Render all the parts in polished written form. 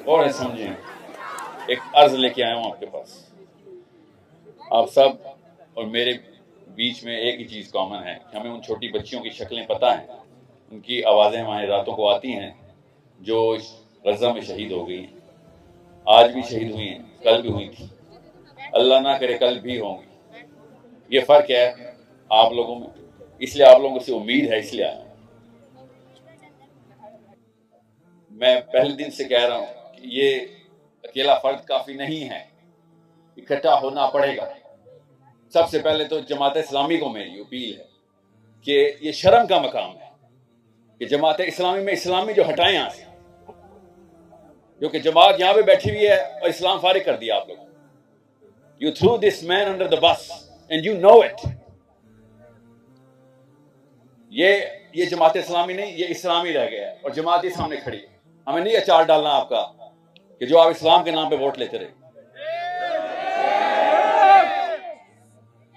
اور سمجھیں، ایک عرض لے کے آیا ہوں آپ کے پاس. آپ سب اور میرے بیچ میں ایک ہی چیز کامن ہے کہ ہمیں ان چھوٹی بچیوں کی شکلیں پتہ ہیں، ان کی آوازیں ہماری راتوں کو آتی ہیں جو غزہ میں شہید ہو گئی ہیں. آج بھی شہید ہوئی ہیں، کل بھی ہوئی تھی، اللہ نہ کرے کل بھی ہوں گی. یہ فرق ہے آپ لوگوں میں، اس لیے آپ لوگوں سے امید ہے، اس لیے آیا ہوں. میں پہلے دن سے کہہ رہا ہوں کہ یہ اکیلا فرد کافی نہیں ہے، اکٹھا ہونا پڑے گا. سب سے پہلے تو جماعت اسلامی کو میری اپیل ہے کہ یہ شرم کا مقام ہے کہ جماعت اسلامی میں اسلامی جو ہٹائیں یہاں سے، جو کہ جماعت یہاں پہ بیٹھی ہوئی ہے اور اسلام فارغ کر دیا آپ لوگوں. You threw this man under the bus and you know it. یہ جماعت اسلامی نہیں، یہ اسلامی رہ گیا ہے اور جماعت ہی سامنے کھڑی ہے. ہمیں نہیں اچار ڈالنا آپ کا کہ جو آپ اسلام کے نام پہ ووٹ لیتے رہے.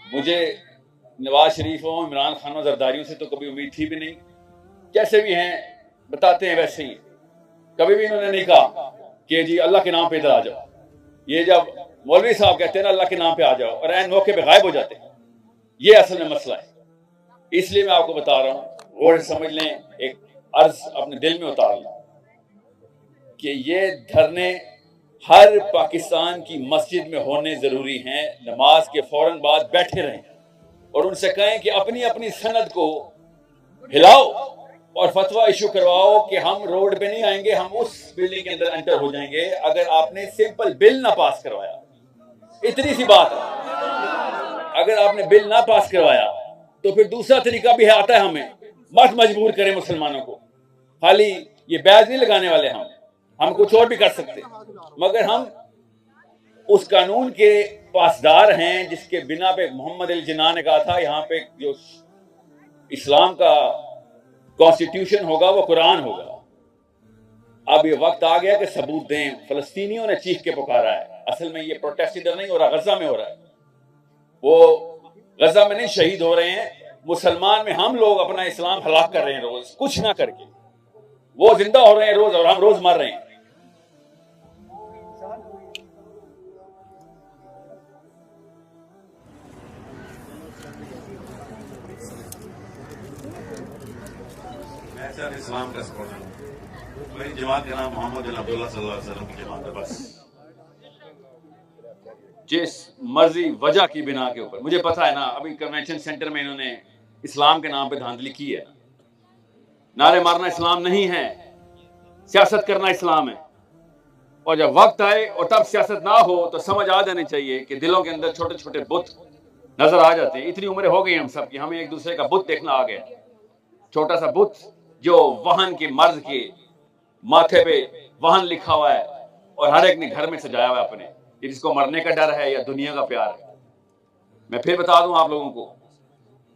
مجھے نواز شریفوں، عمران خانوں، زرداریوں سے تو کبھی امید تھی بھی نہیں. جیسے بھی ہیں بتاتے ہیں ویسے ہی. کبھی بھی انہوں نے نہیں کہا کہ جی اللہ کے نام پہ ادھر آ جاؤ. یہ جب مولوی صاحب کہتے ہیں نا اللہ کے نام پہ آ جاؤ اور عین موقع پہ غائب ہو جاتے ہیں، یہ اصل میں مسئلہ ہے. اس لیے میں آپ کو بتا رہا ہوں، غور سمجھ لیں، ایک عرض اپنے دل میں اتار لیں کہ یہ دھرنے ہر پاکستان کی مسجد میں ہونے ضروری ہیں. نماز کے فوراً بعد بیٹھے رہیں اور ان سے کہیں کہ اپنی اپنی سند کو ہلاؤ اور فتویٰ ایشو کرواؤ کہ ہم روڈ پہ نہیں آئیں گے، ہم اس بلڈنگ کے اندر انٹر ہو جائیں گے اگر آپ نے سمپل بل نہ پاس کروایا. اتنی سی بات ہے. اگر آپ نے بل نہ پاس کروایا تو پھر دوسرا طریقہ بھی آتا ہے، ہمیں مت مجبور کریں مسلمانوں کو. خالی یہ بیعت نہیں لگانے والے، ہم کچھ اور بھی کر سکتے، مگر ہم اس قانون کے پاسدار ہیں جس کے بنا پہ محمد علی جناح نے کہا تھا یہاں پہ جو اسلام کا کانسٹیٹیوشن ہوگا وہ قرآن ہوگا. اب یہ وقت آ گیا کہ ثبوت دیں. فلسطینیوں نے چیخ کے پکارا ہے. اصل میں یہ پروٹیسٹ ادھر نہیں ہو رہا، غزہ میں ہو رہا ہے. وہ غزہ میں نہیں شہید ہو رہے ہیں، مسلمان میں ہم لوگ اپنا اسلام ہلاک کر رہے ہیں روز کچھ نہ کر کے. وہ زندہ ہو رہے ہیں روز اور ہم روز مر رہے ہیں. میں صرف اسلام کا سپورٹر ہوں. میری جماعت کا نام محمد بن عبداللہ صلی اللہ علیہ وسلم کی جماعت ہے. بس جس مرضی وجہ کی بنا کے اوپر، مجھے پتا ہے نا ابھی کنونشن سینٹر میں انہوں نے اسلام کے نام پہ دھاندلی کی ہے. نعرے مارنا اسلام نہیں ہے، سیاست کرنا اسلام ہے. اور جب وقت آئے اور تب سیاست نہ ہو تو سمجھ آ جانی چاہیے کہ دلوں کے اندر چھوٹے چھوٹے بت نظر آ جاتے ہیں. اتنی عمریں ہو گئی ہم سب کی، ہمیں ایک دوسرے کا بت دیکھنا آ گیا. چھوٹا سا بت جو وہن کے مرض کے ماتھے پہ وہن لکھا ہوا ہے اور ہر ایک نے گھر میں سجایا ہوا ہے اپنے، جس کو مرنے کا ڈر ہے یا دنیا کا پیار ہے. میں پھر بتا دوں آپ لوگوں کو،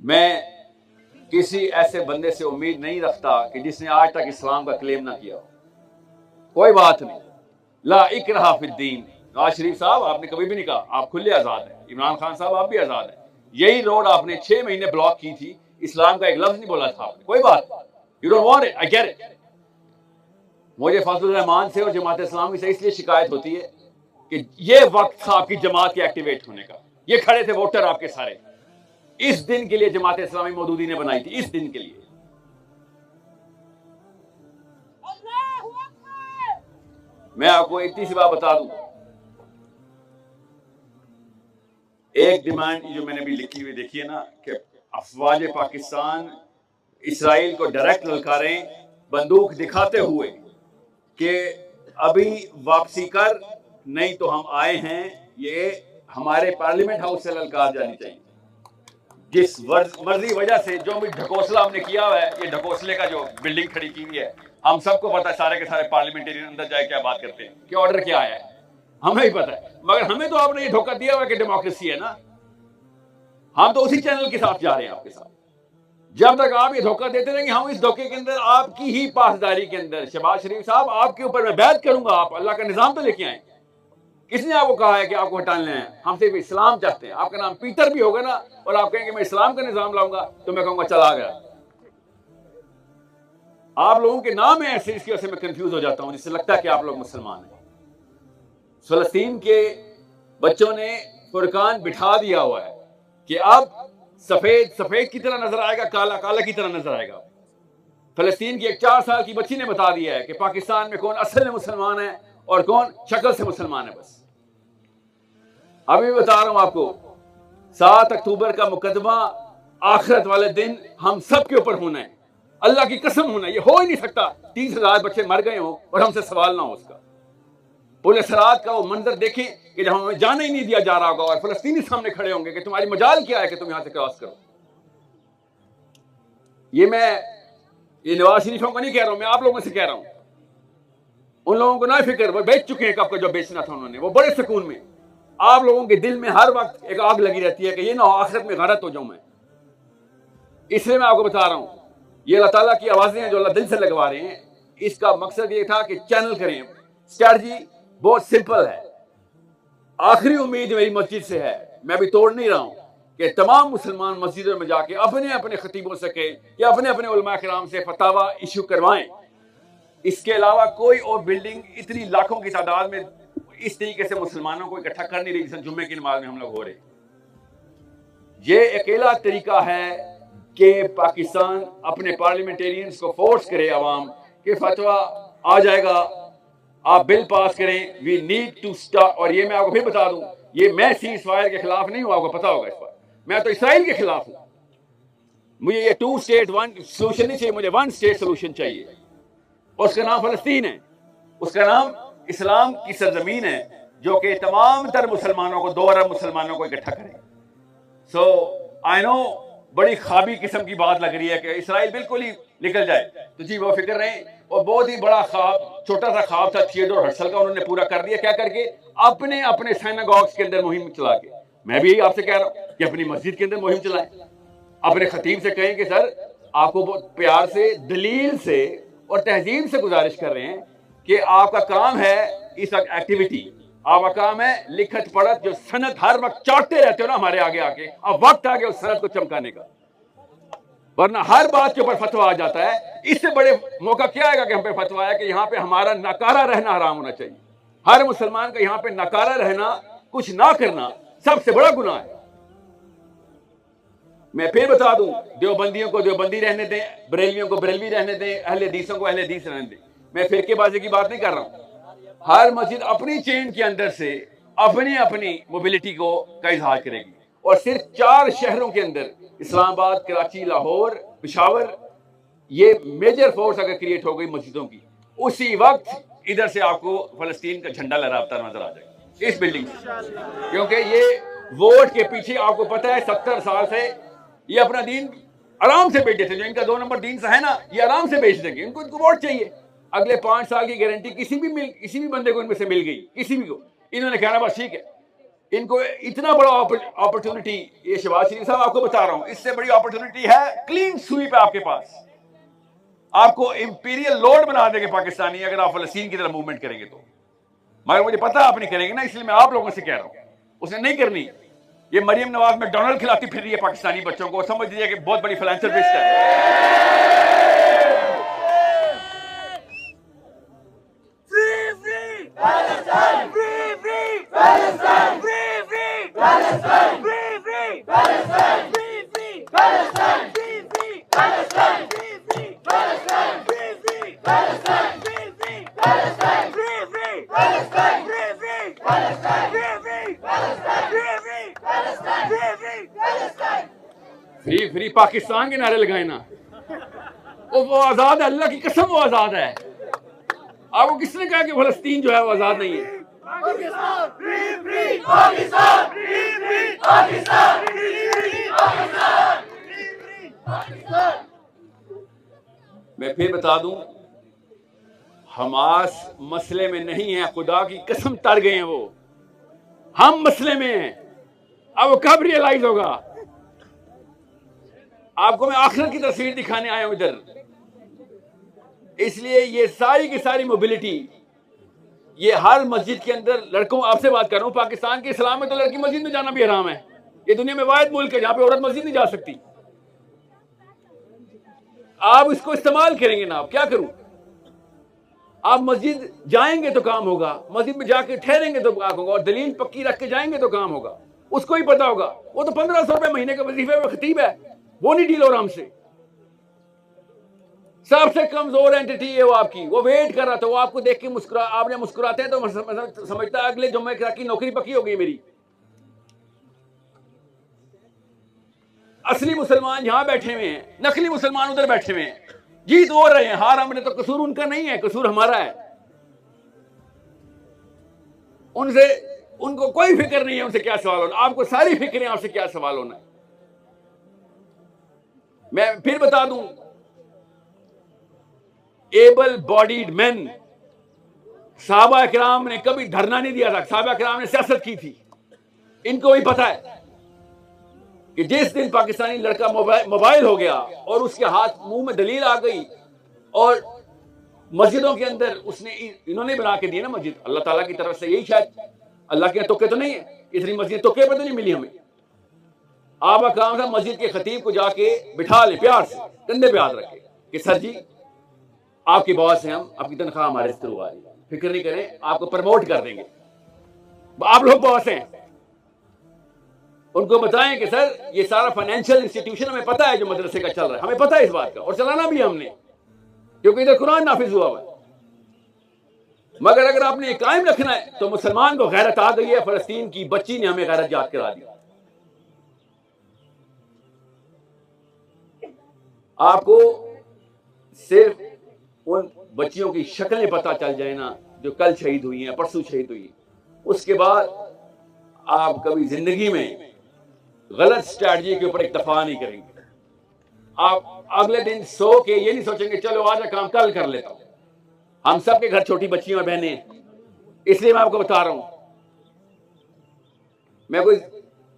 میں کسی ایسے بندے سے امید نہیں رکھتا کہ جس نے آج تک اسلام کا کلیم نہ کیا ہو. کوئی بات نہیں، لا اکراہ فی الدین. نواز شریف صاحب آپ نے کبھی بھی نہیں کہا، آپ کھلے آزاد ہیں. عمران خان صاحب آپ بھی آزاد ہیں. یہی روڈ آپ نے 6 مہینے بلاک کی تھی، اسلام کا ایک لفظ نہیں بولا تھا آپ نے. کوئی بات، you don't want it, I get it. مجھے فضل الرحمان سے اور جماعت اسلامی سے اس لیے شکایت ہوتی ہے کہ یہ وقت تھا آپ کی جماعت کے ایکٹیویٹ ہونے کا. یہ کھڑے تھے ووٹر آپ کے سارے، اس دن کے لیے جماعت اسلامی مودودی نے بنائی تھی، اس دن کے لیے. میں آپ کو اتنی سی بات بتا دوں، ایک ڈیمانڈ جو میں نے بھی لکھی ہوئی دیکھی ہے نا کہ افواج پاکستان اسرائیل کو ڈائریکٹ للکاریں بندوق دکھاتے ہوئے کہ ابھی واپسی کر نہیں تو ہم آئے ہیں. یہ ہمارے پارلیمنٹ ہاؤس سے للکار جانی چاہیے. جس مرضی وجہ سے جو بھی ڈھکوسلا ہم نے کیا ہوا ہے، یہ ڈھکوسلے کا جو بلڈنگ کھڑی کی ہوئی ہے، ہم سب کو پتا ہے سارے کے سارے پارلیمنٹرین اندر جائے کیا بات کرتے ہیں کہ آرڈر کیا آیا ہے، ہمیں ہی پتا ہے. مگر ہمیں تو آپ نے یہ دھوکہ دیا ہوا کہ ڈیموکریسی ہے نا. ہم تو اسی چینل کے ساتھ جا رہے ہیں آپ کے ساتھ. جب تک آپ یہ دھوکہ دیتے رہیں گے، ہم اس دھوکے کے اندر آپ کی ہی پاسداری کے اندر. شہباز شریف صاحب آپ کے اوپر میں بیعت کروں گا، آپ اللہ کا نظام تو لے کے آئیں. کس نے آپ کو کہا ہے کہ آپ کو ہٹانے ہیں؟ ہم صرف اسلام چاہتے ہیں. آپ کا نام پیٹر بھی ہوگا نا اور آپ کہیں گے میں اسلام کا نظام لاؤں گا تو میں کہوں گا چلا گیا. آپ لوگوں کے نام ہیں ایسے، اس کی وجہ سے میں کنفیوز ہو جاتا ہوں، جس سے لگتا ہے کہ آپ لوگ مسلمان ہیں. فلسطین کے بچوں نے فرقان بٹھا دیا ہوا ہے کہ اب سفید سفید کی طرح نظر آئے گا، کالا کالا کی طرح نظر آئے گا. فلسطین کی ایک 4 سال کی بچی نے بتا دیا ہے کہ پاکستان میں کون اصل میں مسلمان ہے اور کون شکل سے مسلمان ہے. بس ابھی بتا رہا ہوں آپ کو، 7 اکتوبر کا مقدمہ آخرت والے دن ہم سب کے اوپر ہونا ہے. اللہ کی قسم ہونا ہے، یہ ہو ہی نہیں سکتا 30,000 بچے مر گئے ہوں اور ہم سے سوال نہ ہو اس کا. پل صراط کا وہ منظر دیکھیں کہ جب ہمیں جانے ہی نہیں دیا جا رہا ہوگا اور فلسطینی سامنے کھڑے ہوں گے کہ تمہاری مجال کیا ہے کہ تم یہاں سے کراس کرو. یہ نواز شریفوں کو نہیں کہہ رہا ہوں، میں آپ لوگوں سے کہہ رہا ہوں. ان لوگوں کو نہ فکر، وہ بیچ چکے ہیں کب کا جو بیچنا تھا انہوں نے، وہ بڑے سکون میں. آپ لوگوں کے دل میں ہر وقت ایک آگ لگی رہتی ہے کہ یہ نہ ہو آخرت میں غارت ہو جاؤں میں. اس لیے میں آپ کو بتا رہا ہوں، یہ اللہ تعالیٰ کی آوازیں ہیں جو اللہ دل سے لگوا رہے ہیں. اس کا مقصد یہ تھا کہ چینل کریں. اسٹریٹجی بہت سمپل ہے. آخری امید میری مسجد سے ہے، میں بھی توڑ نہیں رہا ہوں، کہ تمام مسلمان مسجدوں میں جا کے اپنے اپنے خطیبوں سے کہیں یا اپنے اپنے علماء کرام سے فتاوی ایشو کروائیں. اس کے علاوہ کوئی اور بلڈنگ اتنی لاکھوں کی تعداد میں اس طریقے سے مسلمانوں کو اکٹھا کر نہیں رہی جیسے جمعے کی نماز میں ہم لوگ ہو رہے. یہ اکیلا طریقہ ہے کہ پاکستان اپنے پارلیمنٹیرینز کو فورس کرے عوام کہ فتویٰ آ جائے گا، آپ بل پاس کریں. We need to stop. اور یہ میں آپ کو پھر بتا دوں، یہ میں سیز فائر کے خلاف نہیں ہوں، آپ کو پتا ہوگا اس پر. میں تو اسرائیل کے خلاف ہوں. مجھے یہ 2 اسٹیٹ 1 سولوشن نہیں چاہیے، مجھے 1 اسٹیٹ سولوشن چاہیے. اس کا نام فلسطین ہے، اس کا نام اسلام کی سرزمین ہے جو کہ تمام تر مسلمانوں کو 2 ارب مسلمانوں کو اکٹھا کرے. سو آئی نو بڑی خوابی قسم کی بات لگ رہی ہے کہ اسرائیل بالکل ہی نکل جائے، تو جی وہ فکر نہیں. اور بہت ہی بڑا خواب، چھوٹا سا خواب تھا تھیوڈور ہرٹزل کا، انہوں نے پورا کر دیا. کیا کر کے؟ اپنے اپنے سیناگوگز کے اندر مہم چلا کے. میں بھی یہی آپ سے کہہ رہا ہوں کہ اپنی مسجد کے اندر مہم چلائیں. اپنے خطیب سے کہیں کہ سر آپ کو بہت پیار سے، دلیل سے اور تہذیب سے گزارش کر رہے ہیں کہ آپ کا کام ہے اس وقت ایکٹیویٹی، آپ کا کام ہے لکھت پڑھت، جو سند ہر وقت چاٹتے رہتے ہو نا ہمارے آگے آ کے، اب وقت آ گیا اس سند کو چمکانے کا. ورنہ ہر بات کے اوپر فتویٰ آ جاتا ہے. اس سے بڑے موقع کیا آئے گا کہ ہم پہ فتویٰ آیا کہ یہاں پہ ہمارا ناکارہ رہنا حرام ہونا چاہیے. ہر مسلمان کا یہاں پہ ناکارہ رہنا، کچھ نہ کرنا سب سے بڑا گناہ ہے. میں پھر بتا دوں، دیوبندیوں کو دیوبندی رہنے دیں، بریلویوں کو بریلوی رہنے دیں، اہل حدیثوں کو اہل حدیث رہنے دیں. میں فرقے بازی کی بات نہیں کر رہا ہوں. ہر مسجد اپنی چین کے اندر سے اپنی اپنی موبلٹی کا اظہار کرے گی. اور صرف 4 شہروں کے اندر، اسلام آباد، کراچی، لاہور، پشاور، یہ میجر فورس اگر کریٹ ہو گئی مسجدوں کی، اسی وقت ادھر سے آپ کو فلسطین کا جھنڈا لہراتا نظر آ جائے گا اس بلڈنگ سے. کیونکہ یہ ووٹ کے پیچھے آپ کو پتہ ہے 70 سال سے یہ اپنا دین آرام سے بیچ دیتے. جو ان کا 2 نمبر دین سا ہے نا، یہ آرام سے بیچ دیں گے. ان کو ووٹ چاہیے. اگلے 5 سال کی گارنٹی کسی بھی بندے کو ان میں سے مل گئی، کسی بھی کو، انہوں نے کہنا بس ٹھیک ہے. ان کو اتنا بڑا اپرچونٹی، یہ شہباز شریف صاحب آپ کو بتا رہا ہوں، اس سے بڑی اپرچونٹی ہے کلین سویپ آپ کے پاس. آپ کو امپیریل لورڈ بنا دیں گے پاکستانی اگر آپ فلسطین کی طرف موومنٹ کریں گے تو. مگر مجھے پتا آپ نہیں کریں گے نا، اس لیے میں آپ لوگوں سے کہہ رہا ہوں اس نے نہیں کرنی. یہ مریم نواز میں ڈونلڈ کھلاتی پھر رہی ہے پاکستانی بچوں کو، سمجھ لیجیے کہ بہت بڑی فلانتھرپسٹ ہے. فری پاکستان کے نعرے لگائے نا، وہ آزاد ہے، اللہ کی قسم وہ آزاد ہے. آپ کو کس نے کہا کہ فلسطین جو ہے وہ آزاد نہیں ہے؟ میں پھر بتا دوں، حماس مسئلے میں نہیں ہے، خدا کی قسم تر گئے ہیں وہ. ہم مسئلے میں ہیں. اب وہ کب ریئلائز ہوگا؟ آپ کو میں آخرت کی تصویر دکھانے آیا ہوں ادھر. اس لیے یہ ساری کی ساری موبلٹی، یہ ہر مسجد کے اندر لڑکوں، آپ سے بات کر رہا ہوں، پاکستان کے اسلام میں تو لڑکی مسجد میں جانا بھی حرام ہے. یہ دنیا میں واحد ملک ہے جہاں پہ عورت مسجد نہیں جا سکتی. آپ اس کو استعمال کریں گے نا، آپ کیا کروں؟ آپ مسجد جائیں گے تو کام ہوگا, مسجد میں جا کے ٹھہریں گے تو کام ہوگا, اور دلیل پکی رکھ کے جائیں گے تو کام ہوگا. اس کو ہی پتا ہوگا, وہ تو 1500 روپے مہینے کے وظیفے میں خطیب ہے, وہ نہیں ڈیل ہو رہا ہم سے. سب سے کمزور اینٹی ہے وہ آپ کی, وہ ویٹ کر رہا تھا, وہ آپ کو دیکھ کے آپ نے مسکراتے ہیں تو سمجھتا ہے اگلے جمعے کی نوکری پکی ہو گئی میری. اصلی مسلمان یہاں بیٹھے ہوئے ہیں, نقلی مسلمان ادھر بیٹھے ہوئے ہیں, جیت ہو رہے ہیں, ہار ہم نے, تو قصور ان کا نہیں ہے, قصور ہمارا ہے. ان کو کوئی فکر نہیں ہے ان سے کیا سوال ہونا, آپ کو ساری فکر ہے آپ سے کیا سوال ہونا ہے. میں پھر بتا دوں, ایبل باڈیڈ مین, صحابہ کرام نے کبھی دھرنا نہیں دیا تھا, صحابہ کرام نے سیاست کی تھی. ان کو بھی پتا ہے کہ جس دن پاکستانی لڑکا موبائل ہو گیا اور اس کے ہاتھ منہ میں دلیل آ گئی, اور مسجدوں کے اندر انہوں نے بنا کے دی نا مسجد اللہ تعالیٰ کی طرف سے, یہی شاید اللہ کے توقع تو نہیں ہے, اتنی مسجد توقع پہ تو نہیں ملی ہمیں. آپ کا کام تھا مسجد کے خطیب کو جا کے بٹھا لیں پیار سے, کندھے پہ ہاتھ رکھے کہ سر جی آپ کی باس ہیں, ہم آپ کی تنخواہ ہمارے اس طرح آ رہی ہے, فکر نہیں کریں, آپ کو پروموٹ کر دیں گے, آپ لوگ باس ہیں. ان کو بتائیں کہ سر یہ سارا فائنینشیل انسٹیٹیوشن ہمیں پتا ہے جو مدرسے کا چل رہا ہے, ہمیں پتا ہے اس بات کا, اور چلانا بھی ہم نے, کیونکہ ادھر قرآن نافذ ہوا ہوا ہے. مگر اگر آپ نے یہ قائم رکھنا ہے تو مسلمان کو غیرت آ گئی ہے, فلسطین کی بچی نے ہمیں غیرت یاد کرا دی. آپ کو صرف ان بچیوں کی شکلیں پتہ چل جائے نا جو کل شہید ہوئی ہیں, پرسوں شہید ہوئی ہیں, اس کے بعد آپ کبھی زندگی میں غلط اسٹریٹجی کے اوپر اکتفا نہیں کریں گے. آپ اگلے دن سو کے یہ نہیں سوچیں گے چلو آج کام کل کر لیتا ہوں. ہم سب کے گھر چھوٹی بچیاں اور بہنیں ہیں, اس لیے میں آپ کو بتا رہا ہوں, میں کوئی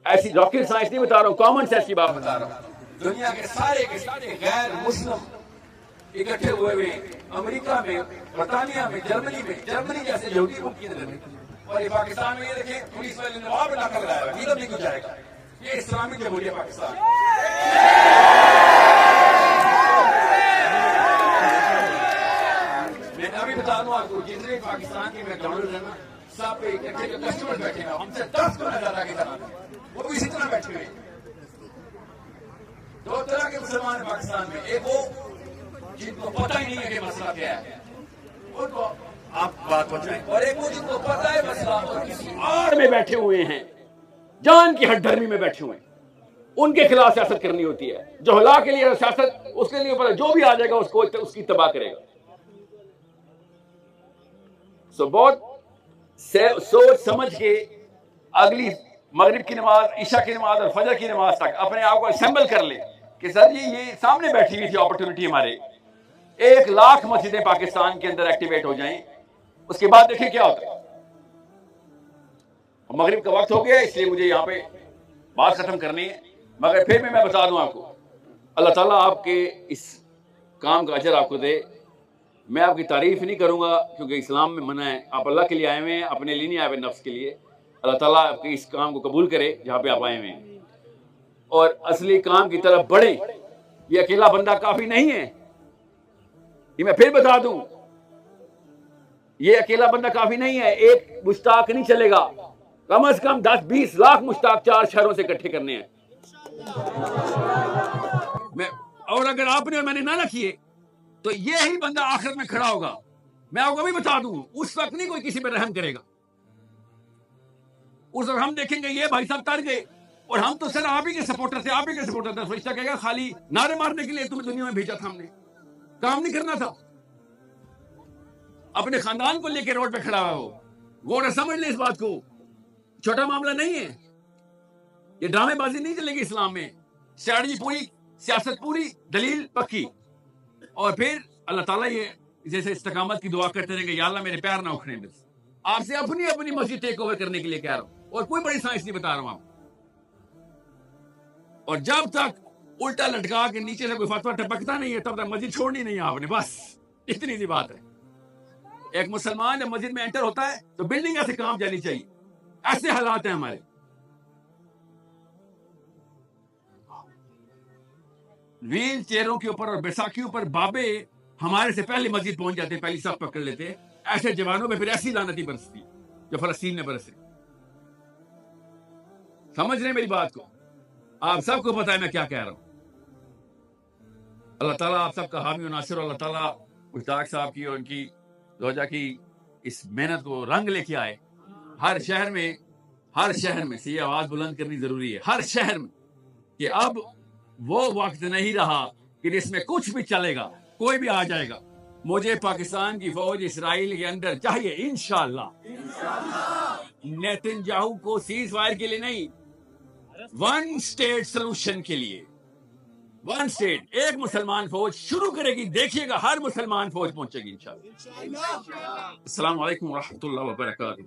ایسی راکٹ سائنس نہیں بتا رہا ہوں, کامن سینس کی بات بتا رہا ہوں. دنیا کے سارے غیر مسلم اکٹھے ہوئے ہوئے امریکہ میں, برطانیہ میں, جرمنی جیسے یہودی ملک کی اندر, اور یہ پاکستان میں یہ دیکھیں پولیس والے نے وہاں پہ ناکہ لگایا ہوا ہے, ادھر نہیں کچھ جائے گا, یہ اسلامی جمہوریہ پاکستان. میں ابھی بتا دوں آپ کو, جتنے پاکستان کے میکڈونلڈ ہیں نا, سب پہ اکٹھے جو کسٹمر بیٹھے ہیں ہم سے 10 گنا زیادہ کی طرح, وہ بھی اسی طرح بیٹھے ہوئے. دو طرح کے مسلمان ہیں پاکستان میں, ایک وہ جن کو پتہ ہی نہیں ہے کہ مسئلہ کیا ہے, ان کو آپ بات بتائیں, اور ایک وہ جن کو پتہ ہے مسئلہ اور کسی اور میں بیٹھے ہوئے ہیں, جان کی ہٹ دھرمی میں بیٹھے ہوئے ہیں, ان کے خلاف سیاست کرنی ہوتی ہے. جو ہلا کے لیے سیاست, اس کے لیے جو بھی آ جائے گا اس کو اس کی تباہ کرے گا. سو بہت سوچ سمجھ کے اگلی مغرب کی نماز, عشاء کی نماز اور فجر کی نماز تک اپنے آپ کو اسمبل کر لیں کہ سر جی یہ سامنے بیٹھی ہوئی تھی اپرچونٹی ہمارے, 1,00,000 مسجدیں پاکستان کے اندر ایکٹیویٹ ہو جائیں, اس کے بعد دیکھیں کیا ہوتا ہے. مغرب کا وقت ہو گیا اس لیے مجھے یہاں پہ بات ختم کرنی ہے, مگر پھر بھی میں بتا دوں آپ کو, اللہ تعالیٰ آپ کے اس کام کا اجر آپ کو دے. میں آپ کی تعریف نہیں کروں گا کیونکہ اسلام میں منع ہے, آپ اللہ کے لیے آئے ہوئے ہیں, اپنے لیے نہیں آئے ہوئے نفس کے لیے. اللہ تعالیٰ آپ کے اس کام کو قبول کرے جہاں پہ آپ آئے ہوئے ہیں, اور اصلی کام کی طرف بڑھیں. یہ اکیلا بندہ کافی نہیں ہے, یہ میں پھر بتا دوں, یہ اکیلا بندہ کافی نہیں ہے, ایک مشتاق نہیں چلے گا, کم از کم 10-20 لاکھ مشتاق 4 شہروں سے اکٹھے کرنے ہیں. اور اگر آپ نے اور میں نے نہ رکھیے تو یہی بندہ آخرت میں کھڑا ہوگا. میں آپ کو بھی بتا دوں, اس وقت نہیں کوئی کسی پہ رحم کرے گا, اس وقت ہم دیکھیں گے یہ بھائی صاحب تر گئے, اور ہم تو سر آپ ہی کے سپورٹر تھے, آپ ہی کے سپورٹر تھے. فرشتہ کہے گا خالی نعرے مارنے کے لیے تمہیں دنیا میں بھیجا تھا, ہم نے کام نہیں کرنا تھا. اپنے خاندان کو لے کے روڈ پہ کھڑا ہوا ہو, غور سمجھ لیں اس بات کو, چھوٹا معاملہ نہیں ہے. یہ ڈرامے بازی نہیں چلے گی اسلام میں, اسٹریٹجی پوری, سیاست پوری, دلیل پکی. اور پھر اللہ تعالیٰ یہ جیسے استقامت کی دعا کرتے رہیں گے, یا اللہ میرے پیر نہ اکھڑیں. بس آپ سے اپنی مسجد ٹیک اوور کرنے کے لیے کہہ رہا ہوں, اور کوئی بڑی سائنس نہیں بتا رہا ہوں آپ. اور جب تک الٹا لٹکا کے نیچے سے کوئی فتویٰ ٹپکتا نہیں ہے تب تک مسجد چھوڑنی نہیں ہے آپ نے, بس اتنی سی بات ہے. ایک مسلمان جب مسجد میں انٹر ہوتا ہے تو بلڈنگ ایسے کام جانی چاہیے, ایسے حالات ہیں ہمارے. ویل چیئروں کے اوپر اور بیساکھیوں پر بابے ہمارے سے پہلے مسجد پہنچ جاتے ہیں، پہلی صف پکڑ لیتے ہیں. ایسے جوانوں پہ پھر ایسی لعنتی برستی جو فلسطین میں برس رہی. سمجھ رہے ہیں میری بات کو؟ آپ سب کو پتا ہے میں کیا کہہ رہا ہوں. اللہ تعالیٰ آپ سب کا حامی و ناصر. اللہ تعالیٰ مشتاق صاحب کی اور ان کی زوجہ کی اس محنت کو رنگ لے کے آئے. ہر شہر میں سے یہ آواز بلند کرنی ضروری ہے، ہر شہر میں، کہ اب وہ وقت نہیں رہا کہ جس میں کچھ بھی چلے گا، کوئی بھی آ جائے گا. مجھے پاکستان کی فوج اسرائیل کے اندر چاہیے انشاءاللہ. نیتن یاہو کو سیز فائر کے لیے نہیں، ون اسٹیٹ سولوشن کے لیے. ون اسٹیٹ، ایک مسلمان فوج شروع کرے گی، دیکھیے گا ہر مسلمان فوج پہنچے گی انشاءاللہ. السلام علیکم ورحمۃ اللہ وبرکاتہ.